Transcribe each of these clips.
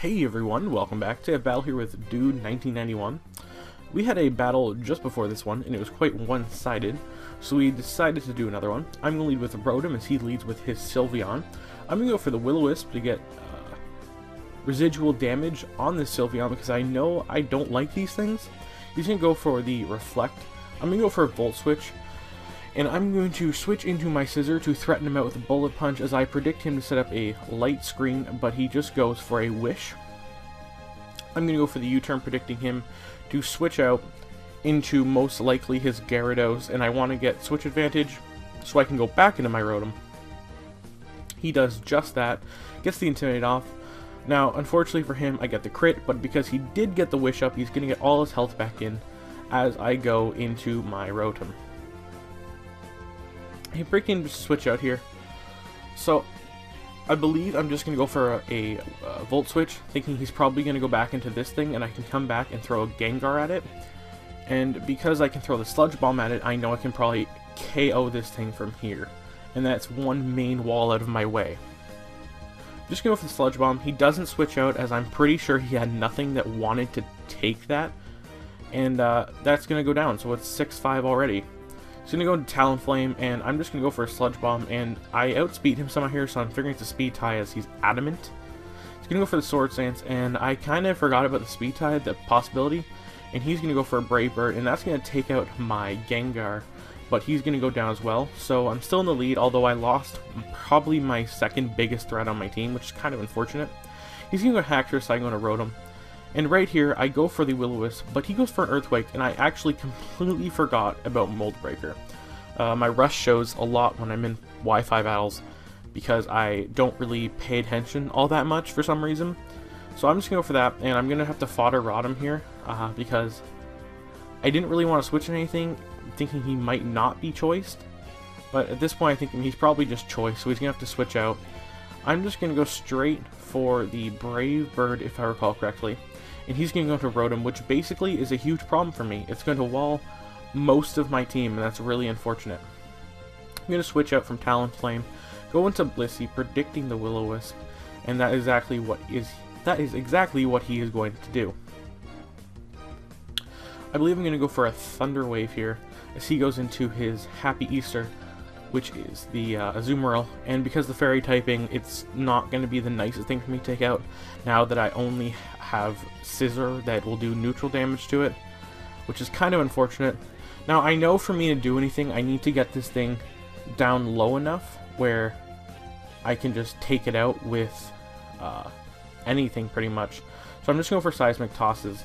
Hey everyone, welcome back to a battle here with Duude1991. We had a battle just before this one, and it was quite one-sided, so we decided to do another one. I'm going to lead with Rotom as he leads with his Sylveon. I'm going to go for the Will-O-Wisp to get residual damage on this Sylveon because I know I don't like these things. He's going to go for the Reflect. I'm going to go for a Volt Switch, and I'm going to switch into my Scissor to threaten him out with a Bullet Punch as I predict him to set up a Light Screen, but he just goes for a Wish. I'm going to go for the U-turn, predicting him to switch out into most likely his Gyarados, and I want to get switch advantage so I can go back into my Rotom. He does just that, gets the Intimidate off. Now, unfortunately for him, I get the crit, but because he did get the Wish up, he's going to get all his health back in as I go into my Rotom. He freaking switch out here. So, I believe I'm just going to go for a Volt Switch, thinking he's probably going to go back into this thing, and I can come back and throw a Gengar at it. And because I can throw the Sludge Bomb at it, I know I can probably KO this thing from here. And that's one main wall out of my way. Just going to go for the Sludge Bomb. He doesn't switch out, as I'm pretty sure he had nothing that wanted to take that. And that's going to go down, so it's 6-5 already. He's going to go into Talonflame, and I'm just going to go for a Sludge Bomb, and I outspeed him somehow here, so I'm figuring it's a Speed Tie as he's adamant. He's going to go for the Swords Dance, and I kind of forgot about the Speed Tie, the possibility, and he's going to go for a Brave Bird, and that's going to take out my Gengar, but he's going to go down as well, so I'm still in the lead, although I lost probably my second biggest threat on my team, which is kind of unfortunate. He's going to go Hacker, so I'm going to Rotom. And right here, I go for the Will-O-Wisp, but he goes for an Earthquake, and I actually completely forgot about Mold Breaker. My rush shows a lot when I'm in Wi-Fi battles, because I don't really pay attention all that much for some reason. So I'm just going to go for that, and I'm going to have to fodder Rotom here, because I didn't really want to switch anything, thinking he might not be choiced. But at this point, I think he's probably just choiced, so he's going to have to switch out. I'm just going to go straight for the Brave Bird, if I recall correctly. And he's going to go to Rotom, which basically is a huge problem for me. It's going to wall most of my team, and that's really unfortunate. I'm going to switch out from Talonflame, go into Blissey, predicting the Will-O-Wisp, and that is exactly what he is going to do. I believe I'm going to go for a Thunder Wave here, as he goes into his Happy Easter, which is the Azumarill, and because the Fairy typing, it's not going to be the nicest thing for me to take out, now that I only have Scissor that will do neutral damage to it, which is kind of unfortunate. Now, I know for me to do anything, I need to get this thing down low enough where I can just take it out with anything, pretty much. So I'm just going for Seismic Tosses.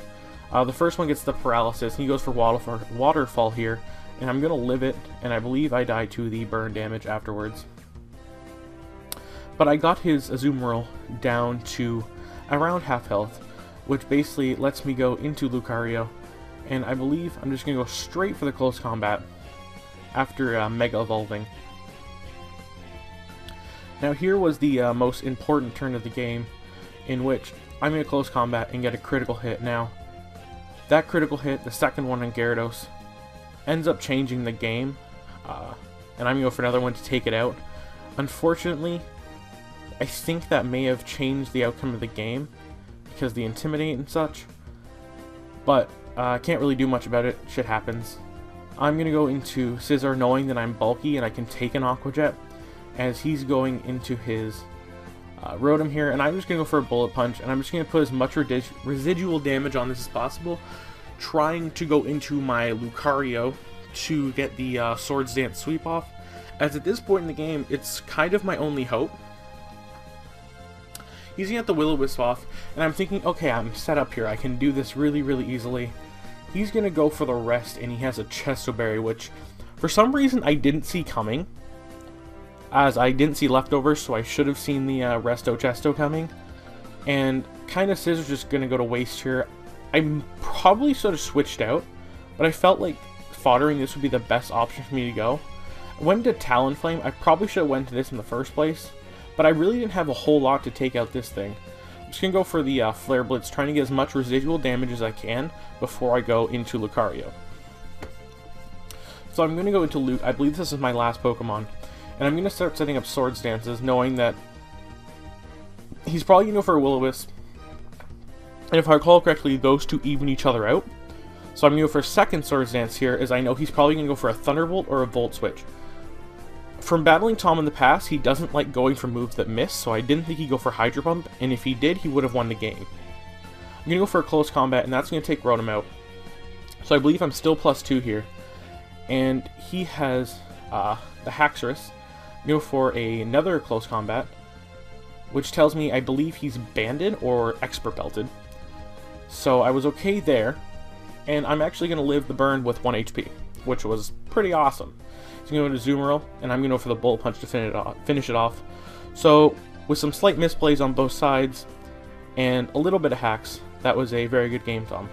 The first one gets the Paralysis, and he goes for Waterfall here, and I'm going to live it, and I believe I die to the burn damage afterwards. But I got his Azumarill down to around half health, which basically lets me go into Lucario, and I believe I'm just going to go straight for the close combat after Mega Evolving. Now here was the most important turn of the game, in which I'm in a close combat and get a critical hit. Now, that critical hit, the second one on Gyarados, ends up changing the game, and I'm going to go for another one to take it out. Unfortunately, I think that may have changed the outcome of the game, because the Intimidate and such, but I can't really do much about it. Shit happens. I'm going to go into Scissor knowing that I'm bulky and I can take an Aqua Jet, as he's going into his Rotom here, and I'm just going to go for a Bullet Punch, and I'm just going to put as much residual damage on this as possible, trying to go into my Lucario to get the Swords Dance sweep off, as at this point in the game, it's kind of my only hope. He's going to get the Will-O-Wisp off, and I'm thinking, okay, I'm set up here, I can do this really, really easily. He's going to go for the rest, and he has a Chesto Berry, which for some reason I didn't see coming, as I didn't see leftovers, so I should have seen the Resto Chesto coming, and kind of Scissor's just going to go to waste here. I probably should have switched out, but I felt like foddering this would be the best option for me to go. I went to Talonflame. I probably should have went to this in the first place, but I really didn't have a whole lot to take out this thing. I'm just going to go for the Flare Blitz, trying to get as much residual damage as I can before I go into Lucario. So I'm going to go into I believe this is my last Pokemon, and I'm going to start setting up Swords Dances, knowing that he's probably going to go for a Will-O-Wisp, And if I recall correctly, those two even each other out. So I'm going to go for a second Swords Dance here, as I know he's probably going to go for a Thunderbolt or a Volt Switch. From battling Tom in the past, he doesn't like going for moves that miss, so I didn't think he'd go for Hydro Pump, and if he did, he would have won the game. I'm going to go for a Close Combat, and that's going to take Rotom out. So I believe I'm still +2 here. And he has the Haxorus. I'm going to go for another Close Combat, which tells me I believe he's Banded or Expert Belted. So I was okay there, and I'm actually going to live the burn with 1 HP, which was pretty awesome. So I'm going to go to Zoomerl, and I'm going to go for the Bullet Punch to finish it off. So with some slight misplays on both sides, and a little bit of hacks, that was a very good game, Tom.